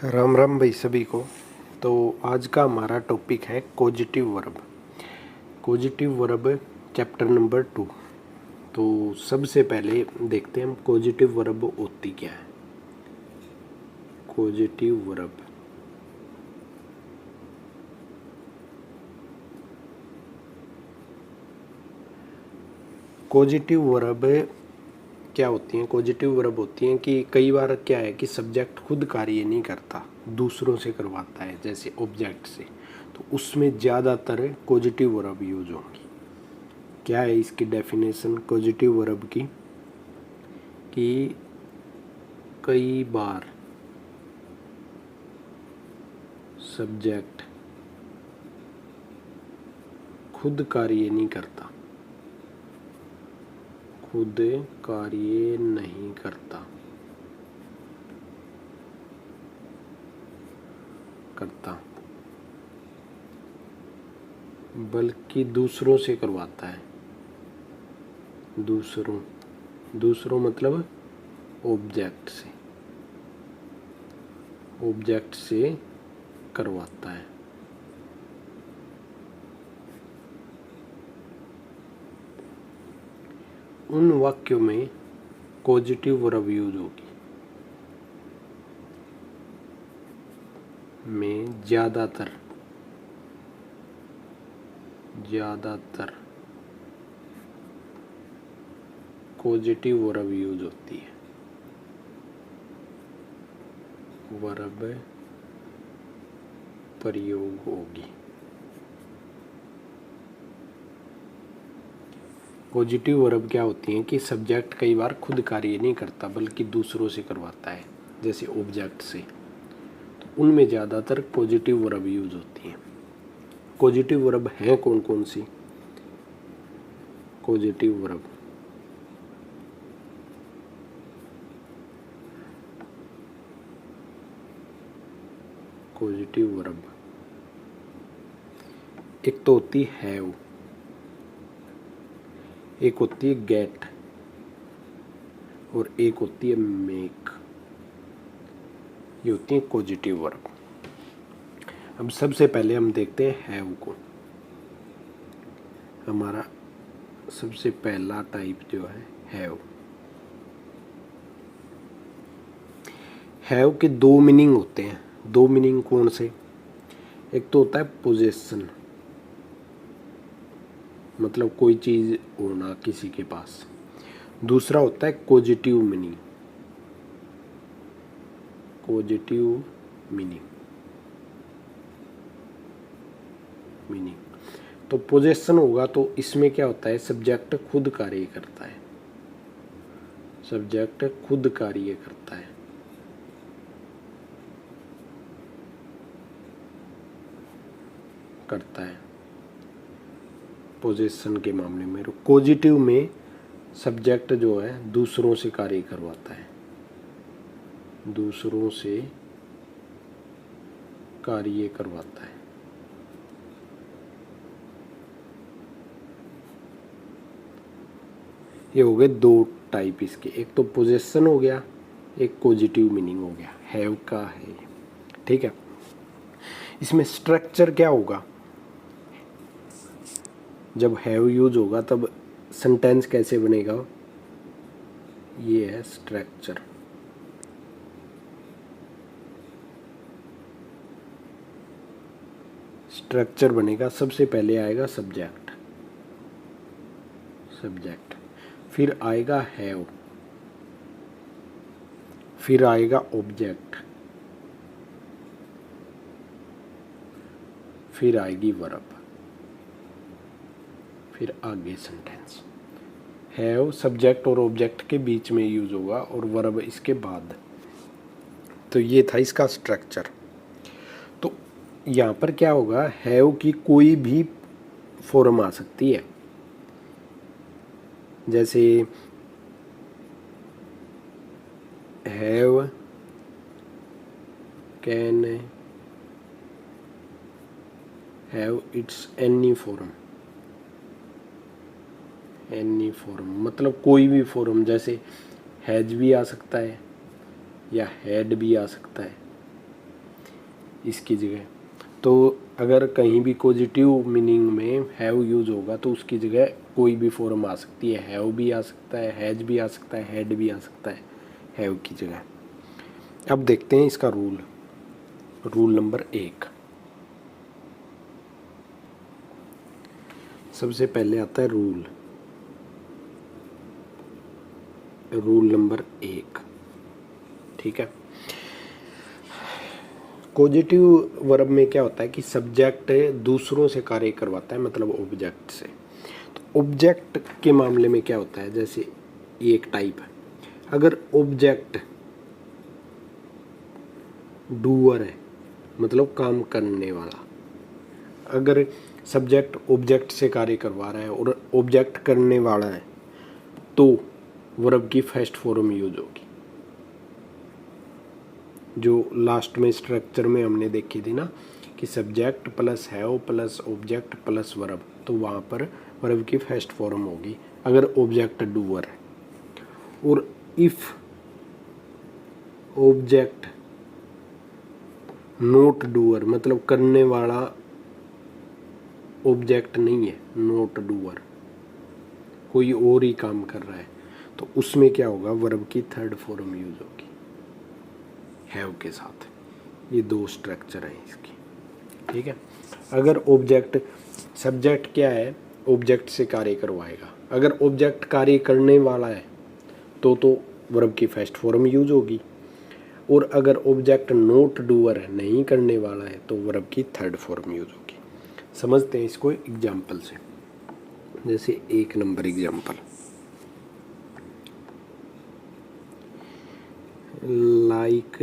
राम राम भाई सभी को। तो आज का हमारा टॉपिक है कोजिटिव वर्ब। कोजिटिव verb chapter number 2। तो सबसे पहले देखते हैं हम कोजिटिव वर्ब होती क्या है। कोजिटिव वर्ब कोजिटिव वर्ब क्या होती हैं। पॉजिटिव वर्ब होती हैं कि कई बार क्या है कि सब्जेक्ट खुद कार्य नहीं करता, दूसरों से करवाता है, जैसे ऑब्जेक्ट से। तो उसमें ज़्यादातर पॉजिटिव वर्ब यूज होंगी। क्या है इसकी डेफिनेशन पॉजिटिव वर्ब की कि कई बार सब्जेक्ट खुद कार्य नहीं करता, खुद कार्य नहीं करता बल्कि दूसरों से करवाता है। दूसरों मतलब ऑब्जेक्ट से करवाता है। उन वाक्यों में पॉजिटिव वर्ब यूज होगी में ज़्यादातर पॉजिटिव वर्ब यूज होती है। वर्ब प्रयोग होगी। पॉजिटिव वर्ब क्या होती हैं कि सब्जेक्ट कई बार खुद कार्य नहीं करता बल्कि दूसरों से करवाता है, जैसे ऑब्जेक्ट से। तो उनमें ज़्यादातर पॉजिटिव वर्ब यूज होती हैं। पॉजिटिव वर्ब हैं कौन कौन सी। पॉजिटिव वर्ब एक तो होती है हैव, एक होती है गेट और एक होती है मेक। ये होती है पॉजिटिव वर्ब। अब सबसे पहले हम देखते हैं हैव को। हमारा सबसे पहला टाइप जो है हैव के दो मीनिंग होते हैं। दो मीनिंग कौन से। एक तो होता है पोजेशन, मतलब कोई चीज़ होना किसी के पास। दूसरा होता है पॉजिटिव मीनिंग। तो पोजेशन होगा तो इसमें क्या होता है, सब्जेक्ट खुद कार्य करता है। पोजेशन के मामले में पॉजिटिव में सब्जेक्ट जो है दूसरों से कार्य करवाता है। ये हो गए दो टाइप इसके। एक तो पोजेशन हो गया, एक पॉजिटिव मीनिंग हो गया। हैव का है, ठीक है। इसमें स्ट्रक्चर क्या होगा, जब हैव यूज होगा तब सेंटेंस कैसे बनेगा। ये है स्ट्रक्चर बनेगा। सबसे पहले आएगा सब्जेक्ट, फिर आएगा हैव, फिर आएगा ऑब्जेक्ट, फिर आएगी वर्ब, फिर आगे सेंटेंस। हैव सब्जेक्ट और ऑब्जेक्ट के बीच में यूज होगा और वर्ब इसके बाद। तो ये था इसका स्ट्रक्चर। तो यहाँ पर क्या होगा, हैव की कोई भी फॉर्म आ सकती है, जैसे have, can have, it's any form. मतलब कोई भी फॉर्म, जैसे हैज भी आ सकता है या हैड भी आ सकता है, इसकी जगह। तो अगर कहीं भी पॉजिटिव मीनिंग में हैव यूज होगा तो उसकी जगह कोई भी फॉर्म आ सकती है, हैव भी आ सकता है, हैज भी आ सकता है, हैड भी आ सकता है हैव की जगह। अब देखते हैं इसका रूल नंबर 1। सबसे पहले आता है रूल नंबर 1। ठीक है, पॉजिटिव वर्ब में क्या होता है कि सब्जेक्ट दूसरों से कार्य करवाता है, मतलब ऑब्जेक्ट से। तो ऑब्जेक्ट के मामले में क्या होता है, जैसे ये एक टाइप है, अगर ऑब्जेक्ट डूअर है मतलब काम करने वाला, अगर सब्जेक्ट ऑब्जेक्ट से कार्य करवा रहा है और ऑब्जेक्ट करने वाला है तो वर्ब की फर्स्ट फॉर्म यूज होगी। जो लास्ट में स्ट्रक्चर में हमने देखी थी ना कि subject plus have plus object plus verb, तो वहाँ पर वर्ब की फर्स्ट फॉर्म होगी अगर ऑब्जेक्ट डूअर है। और इफ ऑब्जेक्ट नोट डूअर मतलब करने वाला ऑब्जेक्ट नहीं है, नोट डूअर, कोई और ही काम कर रहा है, तो उसमें क्या होगा, वर्ब की थर्ड फॉर्म यूज होगी हैव के साथ। ये दो स्ट्रक्चर हैं इसकी। ठीक है, अगर ऑब्जेक्ट, सब्जेक्ट क्या है, ऑब्जेक्ट से कार्य करवाएगा, अगर ऑब्जेक्ट कार्य करने वाला है तो वर्ब की फर्स्ट फॉर्म यूज होगी, और अगर ऑब्जेक्ट नोट डूअर है, नहीं करने वाला है, तो वर्ब की थर्ड फॉर्म यूज होगी। समझते हैं इसको एग्जाम्पल से। जैसे 1 number example, like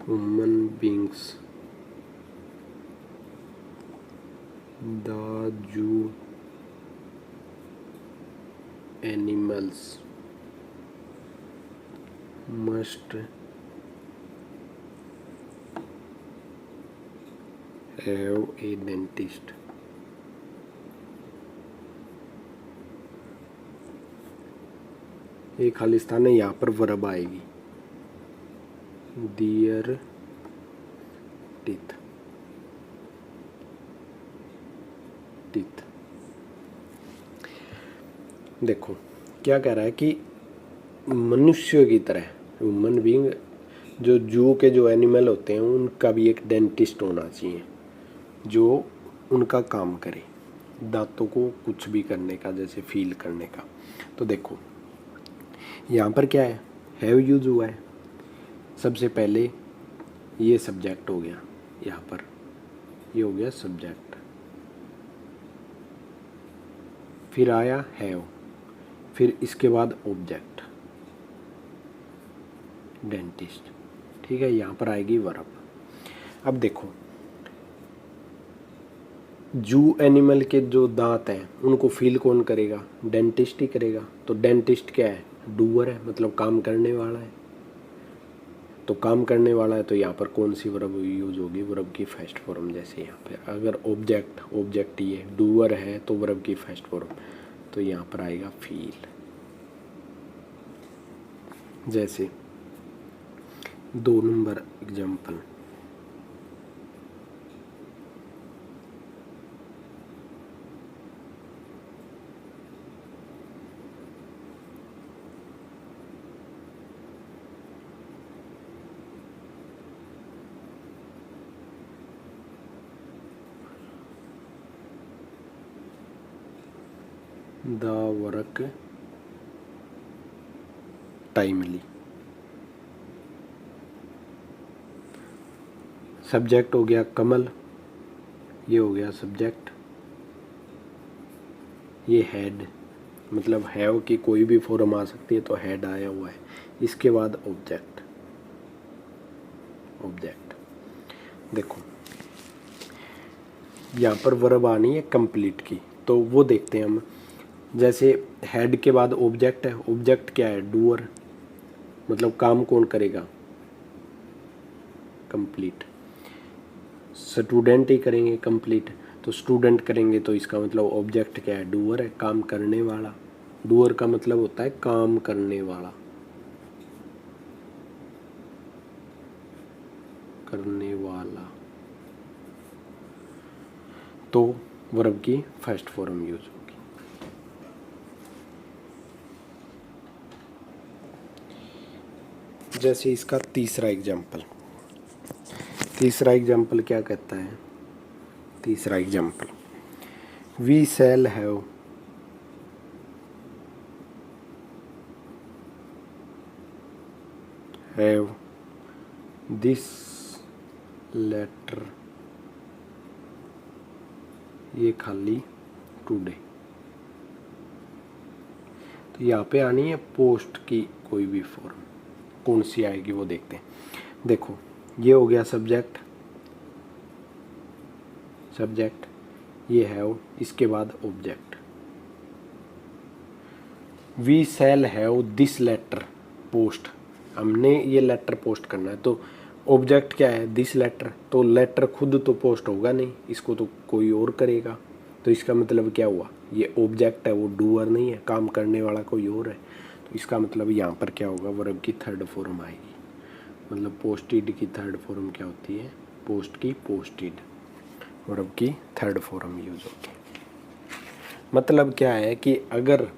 human beings the zoo animals must have a dentist. ये खालिस्तान है, यहाँ पर वर्ब आएगी दियर टीथ। देखो क्या कह रहा है कि मनुष्य की तरह ह्यूमन बीइंग, जो जू के जो एनिमल होते हैं उनका भी एक डेंटिस्ट होना चाहिए जो उनका काम करे, दांतों को कुछ भी करने का, जैसे फील करने का। तो देखो यहाँ पर क्या है, हैव यूज हुआ है। सबसे पहले ये सब्जेक्ट हो गया, यहाँ पर ये हो गया सब्जेक्ट, फिर आया हैव, फिर इसके बाद ऑब्जेक्ट डेंटिस्ट। ठीक है, यहाँ पर आएगी वर्ब। अब देखो जू एनिमल के जो दांत हैं उनको फील कौन करेगा, डेंटिस्ट ही करेगा। तो डेंटिस्ट क्या है, डूअर है, मतलब काम करने वाला है। तो काम करने वाला है तो यहाँ पर कौन सी वर्ब यूज होगी, वर्ब की फर्स्ट फॉर्म। जैसे यहाँ पर अगर ऑब्जेक्ट ये डूअर है तो वर्ब की फर्स्ट फॉर्म, तो यहाँ पर आएगा फील। जैसे 2 number example, the work timely. Subject हो गया कमल, ये हो गया सब्जेक्ट, ये हेड, मतलब हैव की कोई भी फॉर्म आ सकती है, तो हेड आया हुआ है। इसके बाद ऑब्जेक्ट देखो यहाँ पर वर्ब आनी है कंप्लीट की, तो वो देखते हैं हम। जैसे हेड के बाद ऑब्जेक्ट है, ऑब्जेक्ट क्या है, डूअर, मतलब काम कौन करेगा, कंप्लीट। स्टूडेंट ही करेंगे कंप्लीट, तो स्टूडेंट करेंगे तो इसका मतलब ऑब्जेक्ट क्या है, डूअर है, काम करने वाला। डूअर का मतलब होता है काम करने वाला। करने वाला, तो वर्ब की फर्स्ट फॉर्म यूज होगी। जैसे इसका तीसरा एग्जाम्पल क्या कहता है? तीसरा example, we shall have this letter, ये खाली टुडे। तो यहाँ पे आनी है पोस्ट की कोई भी फॉर्म, कौन सी आएगी वो देखते हैं। देखो ये हो गया सब्जेक्ट, ये हैव, इसके बाद object. We shall have this letter post, हमने ये लेटर पोस्ट करना है, तो ऑब्जेक्ट क्या है? This letter. तो लेटर खुद तो पोस्ट होगा नहीं, इसको तो कोई और करेगा। तो इसका मतलब क्या हुआ? ये ऑब्जेक्ट है, वो डूअर नहीं है, काम करने वाला कोई और है। तो इसका मतलब यहाँ पर क्या होगा? वर्ब की थर्ड फॉर्म आएगी। मतलब पोस्टेड की थर्ड फॉर्म क्या होती है? पोस्ट की पोस्टेड, वर्ब की थर्ड फॉर्म यूज होती है। मतलब क्या है कि अगर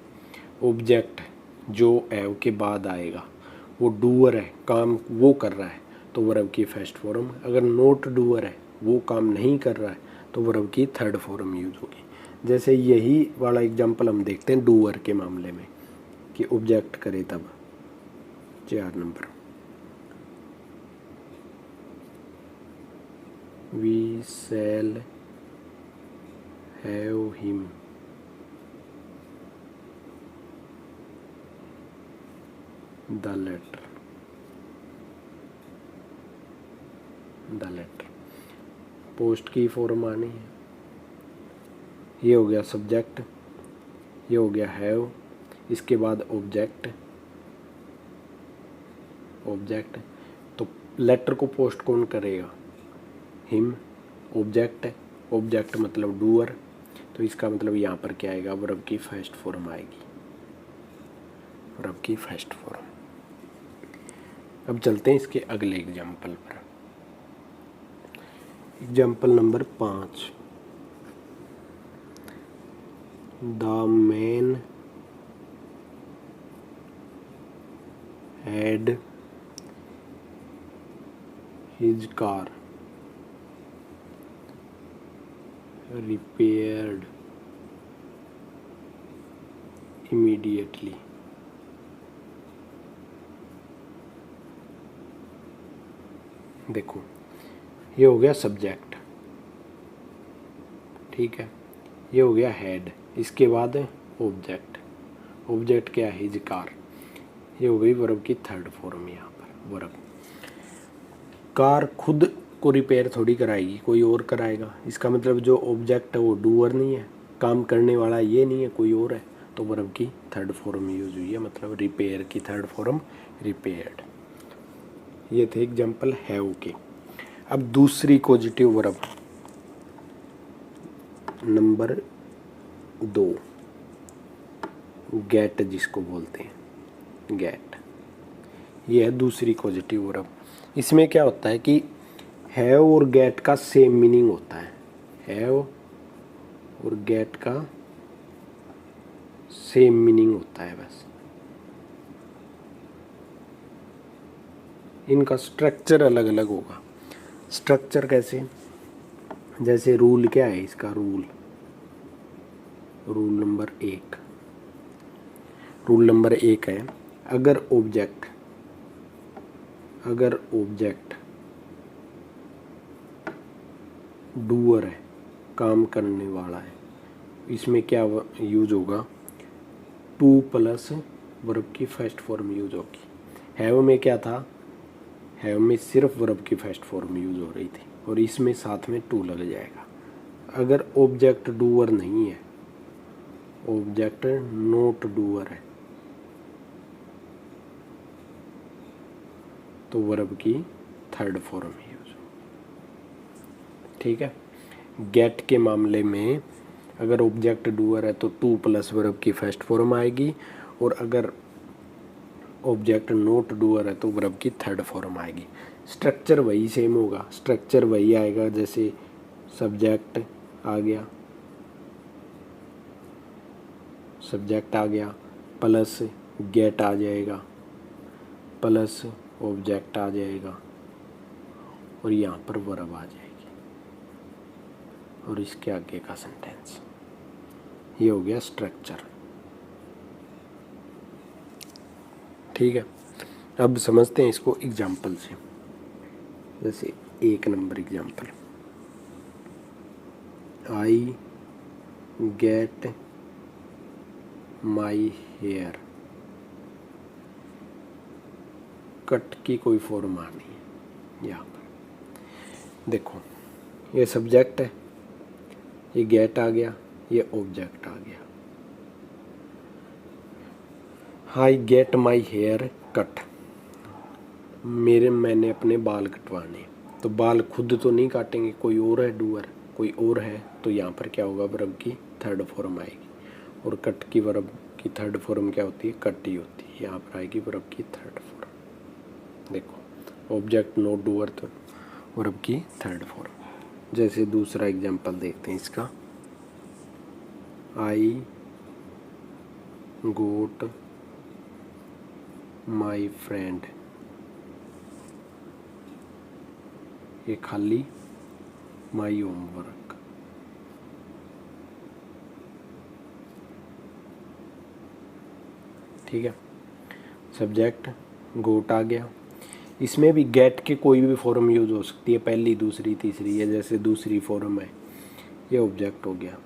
ऑब्जेक्ट जो हैव के बाद आएगा वो डूअर है, काम वो कर रहा है, तो वर्ब की फर्स्ट फॉर्म। अगर नॉट डूअर है, वो काम नहीं कर रहा है, तो वर्ब की थर्ड फॉर्म यूज होगी। जैसे यही वाला एग्जांपल हम देखते हैं डूअर के मामले में, कि ऑब्जेक्ट करे तब। 4 number, we shall have him the letter, post की फॉर्म आनी है। ये हो गया सब्जेक्ट, ये हो गया हैव, इसके बाद ऑब्जेक्ट। तो लेटर को पोस्ट कौन करेगा? हिम। ऑब्जेक्ट मतलब डूअर, तो इसका मतलब यहाँ पर क्या आएगा? वर्ब की फर्स्ट फॉर्म आएगी, वर्ब की फर्स्ट फॉर्म। अब चलते हैं इसके अगले एग्जाम्पल पर। Example number 5, the man had his car repaired immediately। देखो ये हो गया सब्जेक्ट, ठीक है, ये हो गया हेड, इसके बाद ऑब्जेक्ट क्या है? His car. ये हो गई वर्ब की थर्ड फॉर्म। यहाँ पर वर्ब, कार खुद को रिपेयर थोड़ी कराएगी, कोई और कराएगा। इसका मतलब जो ऑब्जेक्ट है वो डूअर नहीं है, काम करने वाला ये नहीं है, कोई और है। तो वर्ब की थर्ड फॉर्म यूज हुई है, मतलब रिपेयर की थर्ड फॉर्म रिपेयर्ड। ये थे एग्जाम्पल हैव के। अब दूसरी पॉजिटिव वर्ब नंबर 2, गेट, जिसको बोलते हैं गेट। ये है दूसरी पॉजिटिव वर्ब। इसमें क्या होता है कि हैव और गेट का सेम मीनिंग होता है। हैव और गेट का सेम मीनिंग होता है, बस इनका स्ट्रक्चर अलग अलग होगा। स्ट्रक्चर कैसे? जैसे रूल क्या है इसका? रूल नंबर 1, रूल नंबर 1 है, अगर ऑब्जेक्ट डूअर है, काम करने वाला है, इसमें क्या यूज होगा? टू प्लस वर्ब की फर्स्ट फॉर्म यूज होगी। हैव में क्या था? हैव में सिर्फ वर्ब की फर्स्ट फॉर्म यूज हो रही थी, और इसमें साथ में टू लग जाएगा। अगर ऑब्जेक्ट डूअर नहीं है, ऑब्जेक्ट नॉट डूअर है, तो वर्ब की थर्ड फॉर्म यूज। ठीक है। गेट के मामले में अगर ऑब्जेक्ट डूअर है तो टू प्लस वर्ब की फर्स्ट फॉर्म आएगी, और अगर ऑब्जेक्ट नॉट डूअर है तो वर्ब की थर्ड फॉर्म आएगी। स्ट्रक्चर वही सेम होगा, स्ट्रक्चर वही आएगा, जैसे सब्जेक्ट आ गया, सब्जेक्ट आ गया प्लस गेट आ जाएगा प्लस ऑब्जेक्ट आ जाएगा और यहाँ पर वर्ब आ जाएगी और इसके आगे का सेंटेंस। ये हो गया स्ट्रक्चर। ठीक है, अब समझते हैं इसको एग्जाम्पल से। जैसे 1 number example, I get my hair. Cut की कोई फॉर्म आनी है यहाँ पर। देखो ये सब्जेक्ट है, ये गेट आ गया, ये ऑब्जेक्ट आ गया। I get my hair cut, मैंने अपने बाल कटवाने। तो बाल खुद तो नहीं काटेंगे, कोई और है डूअर, कोई और है, तो यहाँ पर क्या होगा, वर्ब की थर्ड फॉर्म आएगी। और कट की वर्ब की थर्ड फॉर्म क्या होती है, कट ही होती है। यहाँ पर आएगी वर्ब की थर्ड फॉर्म। देखो ऑब्जेक्ट नॉट डूअर तो वर्ब की थर्ड फॉर्म। जैसे दूसरा एग्जांपल देखते हैं इसका, आई गोट माई फ्रेंड। ये खाली माई होमवर्क। ठीक है, सब्जेक्ट गोट आ गया। इसमें भी गेट के कोई भी फॉर्म यूज हो सकती है, पहली दूसरी तीसरी, ये जैसे दूसरी फॉर्म है, ये ऑब्जेक्ट हो गया।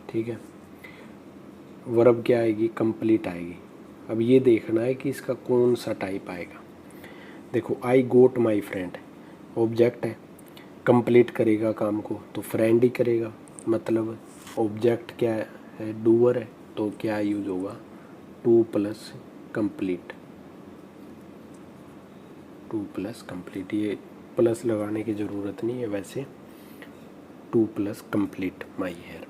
ठीक है, वर्ब क्या आएगी, कंप्लीट आएगी। अब ये देखना है कि इसका कौन सा टाइप आएगा। देखो आई गोट माई फ्रेंड, ऑब्जेक्ट है, कंप्लीट करेगा काम को तो फ्रेंड ही करेगा। मतलब ऑब्जेक्ट क्या है, डूअर है, तो क्या यूज होगा, to plus complete. To plus complete, ये प्लस लगाने की ज़रूरत नहीं है वैसे, to plus complete my hair.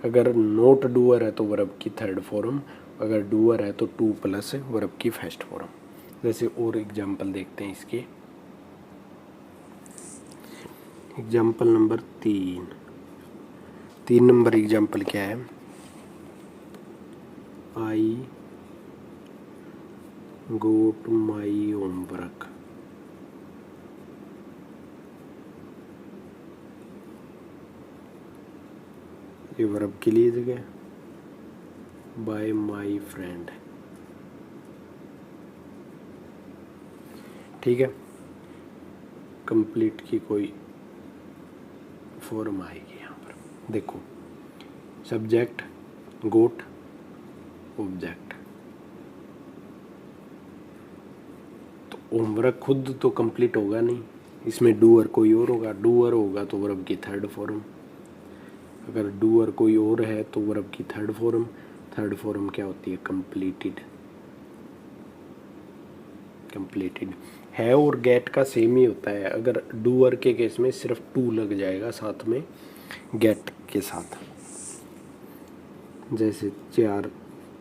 अगर नोट डूअर है तो वर्ब की थर्ड फॉर्म, अगर डूअर है तो टू प्लस वर्ब की फर्स्ट फॉर्म। जैसे और एग्जांपल देखते हैं इसके। एग्जांपल नंबर 3 नंबर एग्जांपल क्या है, आई गो टू माई होमवर्क। ये वर्ब के लिए जगह बाय माई फ्रेंड। ठीक है, कंप्लीट की कोई फॉर्म आएगी यहाँ पर। देखो सब्जेक्ट गोट ऑब्जेक्ट, तो होमवर्क खुद तो कंप्लीट होगा नहीं, इसमें डूअर कोई और होगा। डूअर होगा तो वर्ब की थर्ड फॉर्म, अगर डूअर कोई और है तो वर्ब की थर्ड फॉर्म। थर्ड फॉर्म क्या होती है, कंप्लीटेड। कंप्लीटेड है और गेट का सेम ही होता है। अगर डूअर के केस में सिर्फ टू लग जाएगा साथ में गेट के साथ। जैसे 4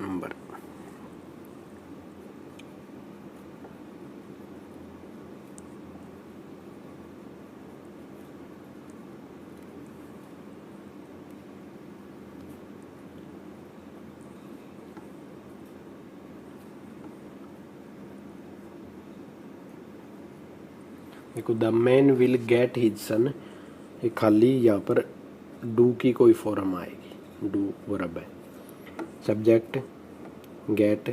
नंबर, देखो the man will get his son, ये खाली यहाँ पर डू की कोई फॉर्म आएगी, डू वर्ब है, सब्जेक्ट गेट,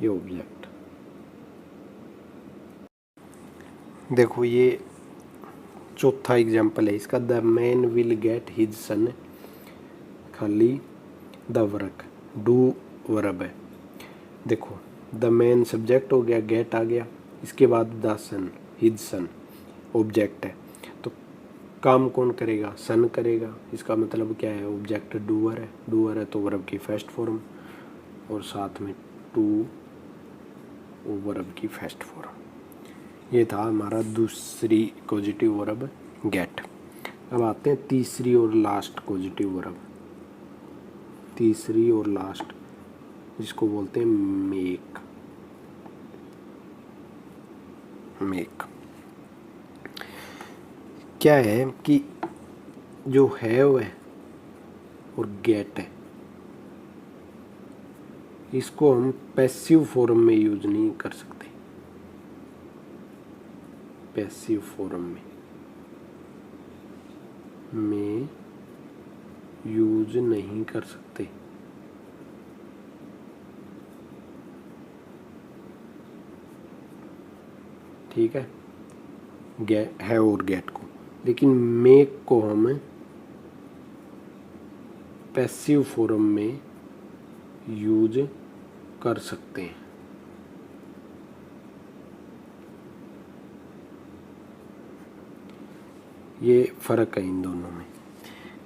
ये ऑब्जेक्ट। देखो ये चौथा एग्जांपल है इसका, the man will get his son, खाली द वर्क, डू वर्ब है। देखो द मैन सब्जेक्ट हो गया, गेट आ गया, इसके बाद the son, his son object है, तो काम कौन करेगा, सन करेगा। इसका मतलब क्या है, ऑब्जेक्ट डूअर है, डूअर है तो वर्ब की फर्स्ट फॉर्म और साथ में टू वर्ब की फर्स्ट फॉर्म। ये था हमारा दूसरी पॉजिटिव वर्ब गेट। अब आते हैं तीसरी और लास्ट पॉजिटिव वर्ब, तीसरी और लास्ट जिसको बोलते हैं मेक। मेक क्या है कि जो हैव है और गेट है, इसको हम पैसिव फॉर्म में यूज नहीं कर सकते। पैसिव फॉर्म में यूज नहीं कर सकते। ठीक है, है और गेट को, लेकिन मेक को हम पैसिव फॉर्म में यूज कर सकते हैं। ये फर्क है इन दोनों में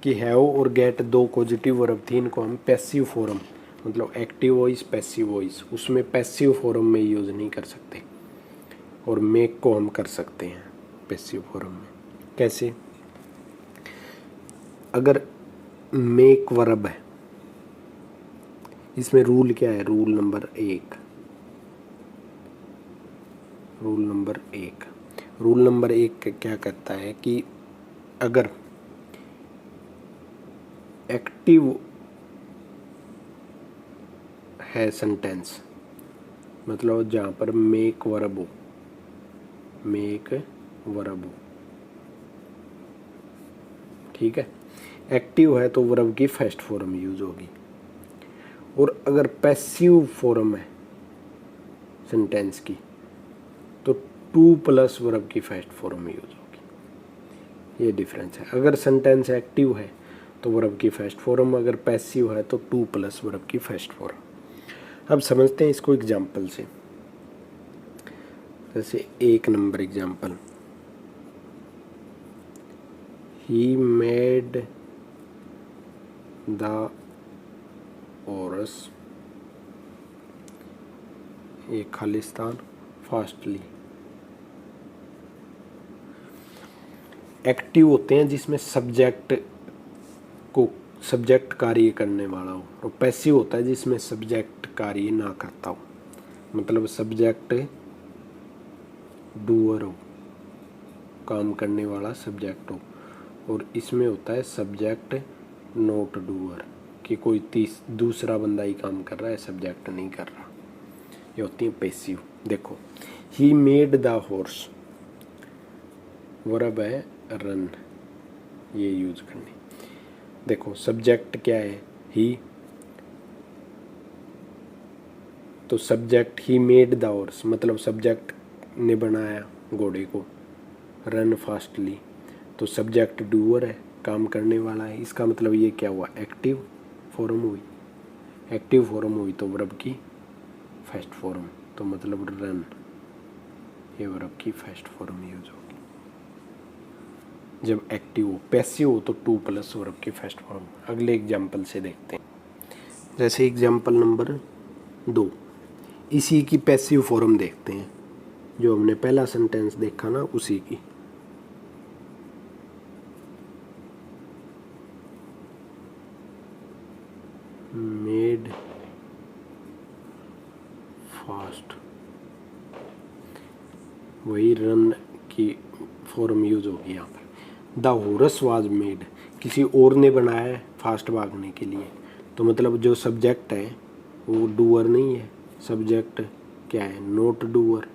कि हैव और गेट दो पॉजिटिव वर्ब थी, इनको हम पैसिव फॉर्म मतलब एक्टिव वॉइस पैसिव वॉइस उसमें पैसिव फॉर्म में यूज नहीं कर सकते, और मेक को हम कर सकते हैं पैसिव फॉर्म में। कैसे? अगर मेक वर्ब है, इसमें रूल क्या है? रूल नंबर एक क्या कहता है कि अगर एक्टिव है सेंटेंस, मतलब जहाँ पर मेक वर्ब हो, ठीक है, एक्टिव है तो वर्ब की फर्स्ट फॉर्म यूज होगी। और अगर पैसिव फॉर्म है सेंटेंस की तो टू प्लस वर्ब की फर्स्ट फॉर्म यूज होगी। ये डिफरेंस है। अगर सेंटेंस एक्टिव है तो वर्ब की फर्स्ट फॉर्म, अगर पैसिव है तो टू प्लस वर्ब की फर्स्ट फॉर्म। अब समझते हैं इसको एग्जाम्पल से। जैसे 1 number example, he made the ORS, एक खालिस्तान फास्टली। एक्टिव होते हैं जिसमें सब्जेक्ट कार्य करने वाला हो, और पैसिव होता है जिसमें सब्जेक्ट कार्य ना करता हो, मतलब सब्जेक्ट डूअर हो, काम करने वाला सब्जेक्ट हो, और इसमें होता है सब्जेक्ट नॉट डूअर, कि कोई दूसरा बंदा ही काम कर रहा है, सब्जेक्ट नहीं कर रहा। ये होती है पैसिव। देखो, he made the horse, verb है रन, ये यूज करनी। देखो सब्जेक्ट क्या है? ही, तो subject he made the horse मतलब सब्जेक्ट ने बनाया घोड़े को, रन फास्टली तो सब्जेक्ट डूअर है, काम करने वाला है। इसका मतलब ये क्या हुआ? एक्टिव फॉर्म हुई। एक्टिव फॉर्म हुई तो वर्ब की फर्स्ट फॉर्म, तो मतलब रन, ये वर्ब की फर्स्ट फॉर्म यूज होगी जब एक्टिव हो। पैसिव हो तो टू प्लस वर्ब की फर्स्ट फॉर्म। अगले एग्जाम्पल से देखते हैं। जैसे एग्जाम्पल नंबर 2, इसी की पैसिव फॉर्म देखते हैं, जो हमने पहला सेंटेंस देखा ना उसी की। मेड फास्ट, वही रन की फॉर्म यूज होगी यहाँ पर। द हॉर्स वाज मेड, किसी और ने बनाया है फास्ट भागने के लिए, तो मतलब जो सब्जेक्ट है वो डूअर नहीं है, सब्जेक्ट क्या है? Not doer.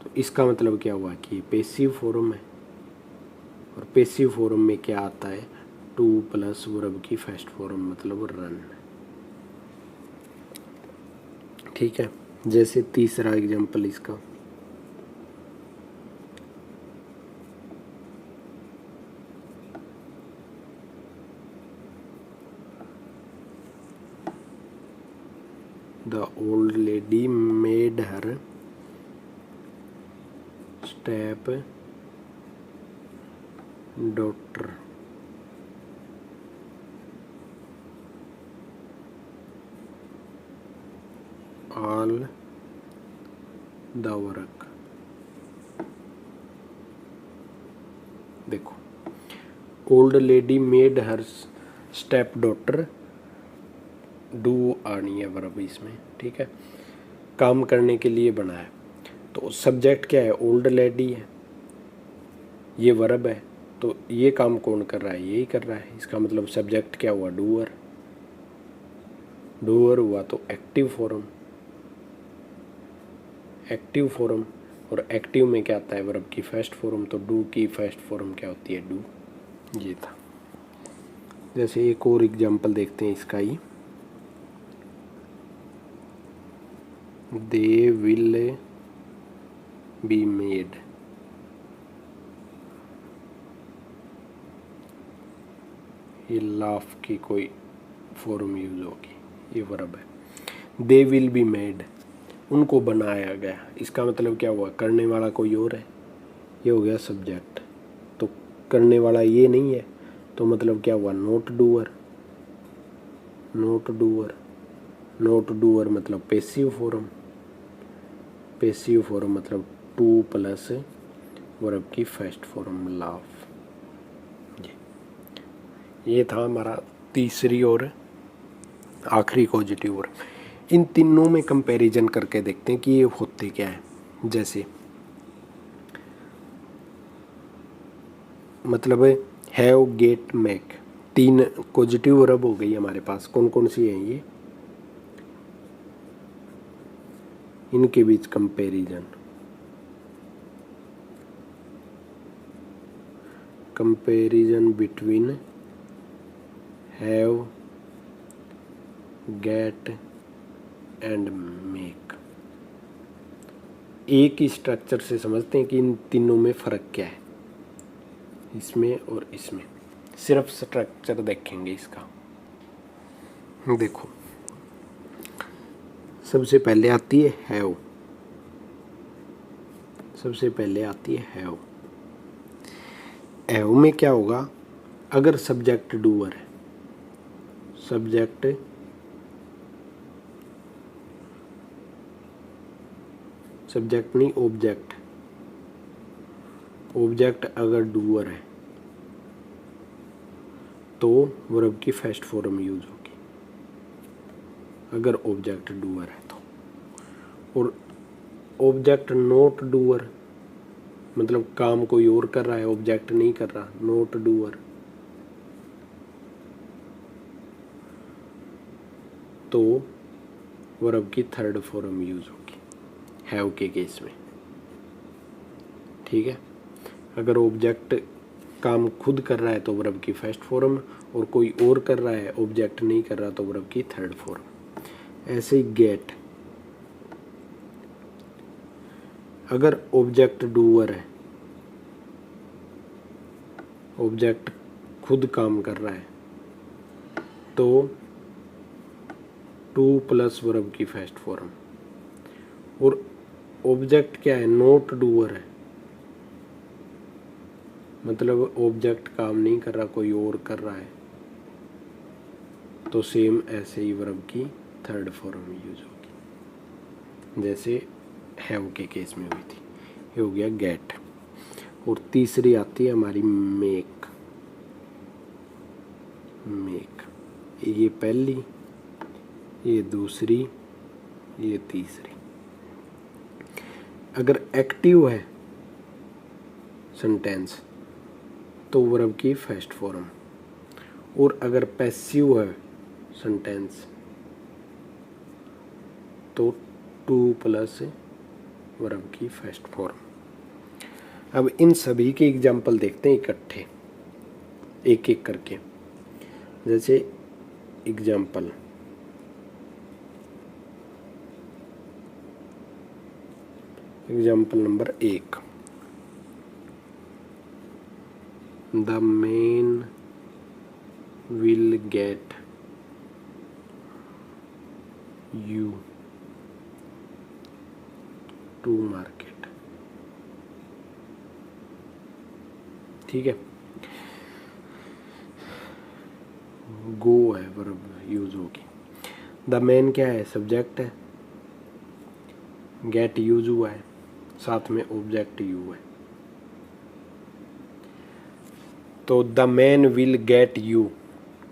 तो इसका मतलब क्या हुआ कि पैसिव फॉर्म है, और पैसिव फॉर्म में क्या आता है? टू प्लस वर्ब की फर्स्ट फॉर्म मतलब रन। ठीक है, जैसे तीसरा एग्जाम्पल इसका, The old lady made her step-daughter all the work। देखो, old lady made her step-daughter do आनी है वर्ब इसमें, ठीक है। काम करने के लिए बना है, तो सब्जेक्ट क्या है, ओल्ड लेडी है, ये वर्ब है, तो ये काम कौन कर रहा है, यही कर रहा है। इसका मतलब सब्जेक्ट क्या हुआ, डूअर, डूअर हुआ तो एक्टिव फॉर्म, एक्टिव फॉर्म, और एक्टिव में क्या आता है, वर्ब की फर्स्ट फॉर्म, तो डू की फर्स्ट फॉर्म क्या होती है, डू। ये था। जैसे एक और एग्जांपल देखते हैं इसका ही, दे विल बी मेड, ये लाफ की कोई फॉर्म यूज होगी, ये वर्ब है। दे विल बी मेड, उनको बनाया गया, इसका मतलब क्या हुआ, करने वाला कोई और है, ये हो गया सब्जेक्ट, तो करने वाला ये नहीं है, तो मतलब क्या हुआ, not doer, not doer, not doer मतलब पैसिव फॉर्म, पैसिव फॉर्म मतलब टू प्लस वर्ब की फर्स्ट फॉर्म लाफ। ये था हमारा तीसरी और आखिरी पॉजिटिव वर्ब। इन तीनों में कंपैरिजन करके देखते हैं कि ये होते क्या है। जैसे मतलब हैव, गेट, मेक, तीन पॉजिटिव वर्ब हो गई हमारे पास। कौन कौन सी हैं ये, इनके बीच comparison, comparison between have, get and make. एक ही स्ट्रक्चर से समझते हैं कि इन तीनों में फ़र्क क्या है, इसमें और इसमें। सिर्फ स्ट्रक्चर देखेंगे इसका। देखो सबसे पहले आती है हैव, सबसे पहले आती है हैव। हैव में क्या होगा, अगर सब्जेक्ट डूअर है, सब्जेक्ट सब्जेक्ट नहीं ऑब्जेक्ट, ऑब्जेक्ट अगर डूअर है तो वर्ब की फर्स्ट फॉर्म यूज होगी, अगर ऑब्जेक्ट डूअर है तो। और ऑब्जेक्ट नॉट डूअर मतलब काम कोई और कर रहा है, ऑब्जेक्ट नहीं कर रहा, नॉट डूअर, तो वर्ब की थर्ड फॉर्म यूज होगी हैव के केस में, ठीक है। अगर ऑब्जेक्ट काम खुद कर रहा है तो वर्ब की फर्स्ट फॉर्म, और कोई और कर रहा है, ऑब्जेक्ट नहीं कर रहा, तो वर्ब की थर्ड फॉर्म। ऐसे ही गेट, अगर ऑब्जेक्ट डूअर है, ऑब्जेक्ट खुद काम कर रहा है, तो टू प्लस वर्ब की फर्स्ट फॉर्म। और ऑब्जेक्ट क्या है, नॉट डूअर है, मतलब ऑब्जेक्ट काम नहीं कर रहा, कोई और कर रहा है, तो सेम ऐसे ही वर्ब की थर्ड फॉर्म यूज होगी, जैसे हैव के केस में हुई थी। ये हो गया गेट। और तीसरी आती है हमारी मेक, मेक, ये पहली, ये दूसरी, ये तीसरी। अगर एक्टिव है सेंटेंस तो वर्ब की फर्स्ट फॉर्म, और अगर पैसिव है सेंटेंस तो टू प्लस वर्ब की फर्स्ट फॉर्म। अब इन सभी के एग्जाम्पल देखते हैं इकट्ठे, एक एक करके। जैसे example, example number 1, the man will get you to market, ठीक है। गो है वर्ब यूज होगी, द मैन क्या है, सब्जेक्ट है, गेट यूज हुआ है, साथ में ऑब्जेक्ट यू है, तो the man will get you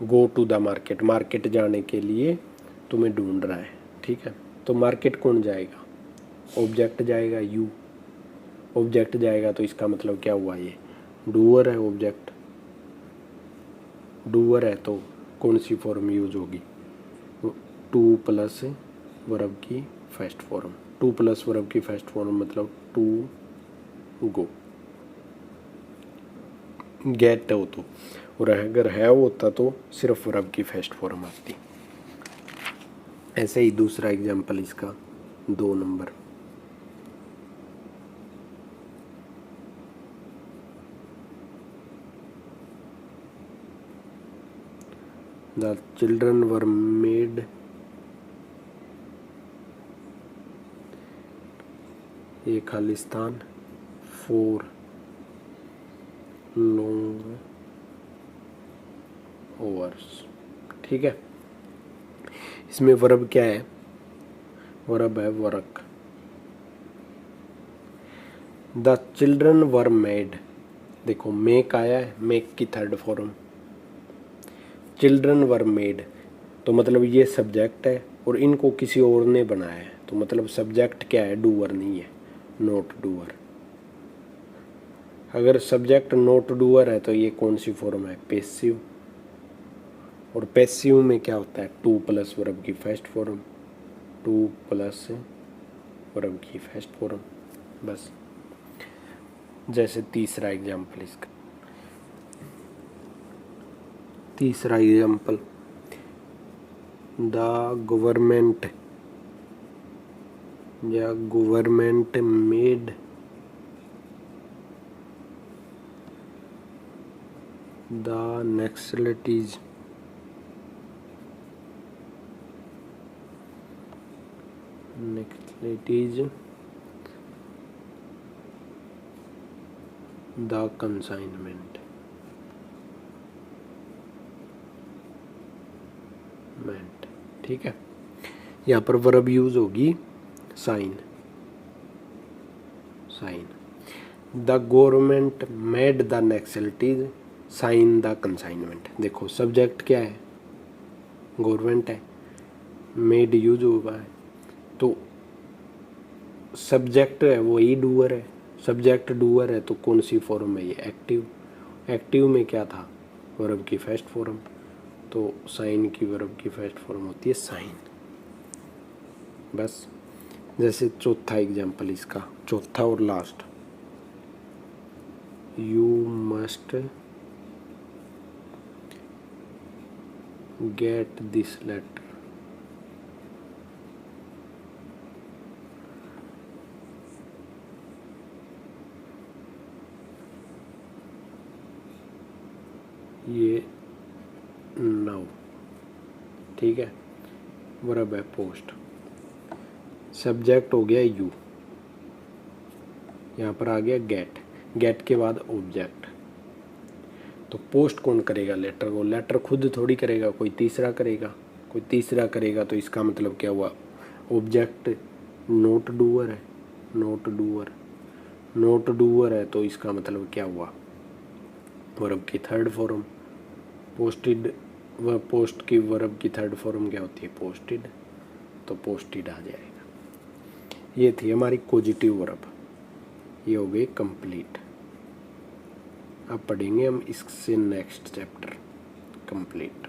go to the market, market जाने के लिए तुम्हें ढूंढ रहा है, ठीक है। तो मार्केट कौन जाएगा? ऑब्जेक्ट जाएगा, यू। ऑब्जेक्ट जाएगा तो इसका मतलब क्या हुआ, ये डूअर है। ऑब्जेक्ट डूअर है तो कौन सी फॉर्म यूज होगी? टू प्लस वर्ब की first form. To plus verb की फर्स्ट फॉर्म मतलब टू गो। गेट हो तो, और अगर है होता तो सिर्फ वर्ब की फर्स्ट फॉर्म आती। ऐसे ही दूसरा एग्जांपल इसका 2 number. The children were made a Khalistan for long hours, ठीक है। इसमें वर्ब क्या है? वर्ब है work. The children were made, देखो मेक आया है, मेक की third form. Children were made तो मतलब ये सब्जेक्ट है और इनको किसी और ने बनाया है, तो मतलब सब्जेक्ट क्या है? डूअर नहीं है, नॉट डूअर। अगर सब्जेक्ट नॉट डूअर है तो ये कौन सी फॉर्म है? पैसिव। और पैसिव में क्या होता है? टू प्लस वर्ब की first form. To plus verb की फर्स्ट फॉर्म, बस। जैसे तीसरा एग्जाम्पल इसका, तीसरा एग्जाम्पल, द गवर्नमेंट या government made the Naxalites the consignment, ठीक है। यहाँ पर वर्ब यूज होगी sign. The government made the Naxalites sign the consignment. देखो सब्जेक्ट क्या है? गवर्नमेंट है, मेड यूज हुआ है, तो सब्जेक्ट है वही डूअर है। सब्जेक्ट डूअर है तो कौन सी फॉर्म है? ये एक्टिव। एक्टिव में क्या था? वर्ब की फर्स्ट फॉर्म, तो साइन की वर्ब की फर्स्ट फॉर्म होती है साइन, बस। जैसे चौथा एग्जाम्पल इसका, चौथा और last, you must get this letter. ये नाउ, ठीक है। वर्ब है पोस्ट। सब्जेक्ट हो गया यू, यहाँ पर आ गया गेट। गेट के बाद ऑब्जेक्ट, तो पोस्ट कौन करेगा लेटर को? लेटर खुद थोड़ी करेगा, कोई तीसरा करेगा। कोई तीसरा करेगा तो इसका मतलब क्या हुआ? ऑब्जेक्ट नॉट डूअर है, नॉट डूअर। नॉट डूअर है तो इसका मतलब क्या हुआ? वर्ब की थर्ड फॉर्म। पोस्टेड, वह पोस्ट की वर्ब की थर्ड फॉर्म क्या होती है? पोस्टेड, तो पोस्टेड आ जाएगा। ये थी हमारी पॉजिटिव वर्ब, ये हो गई कंप्लीट। अब पढ़ेंगे हम इससे नेक्स्ट चैप्टर कंप्लीट।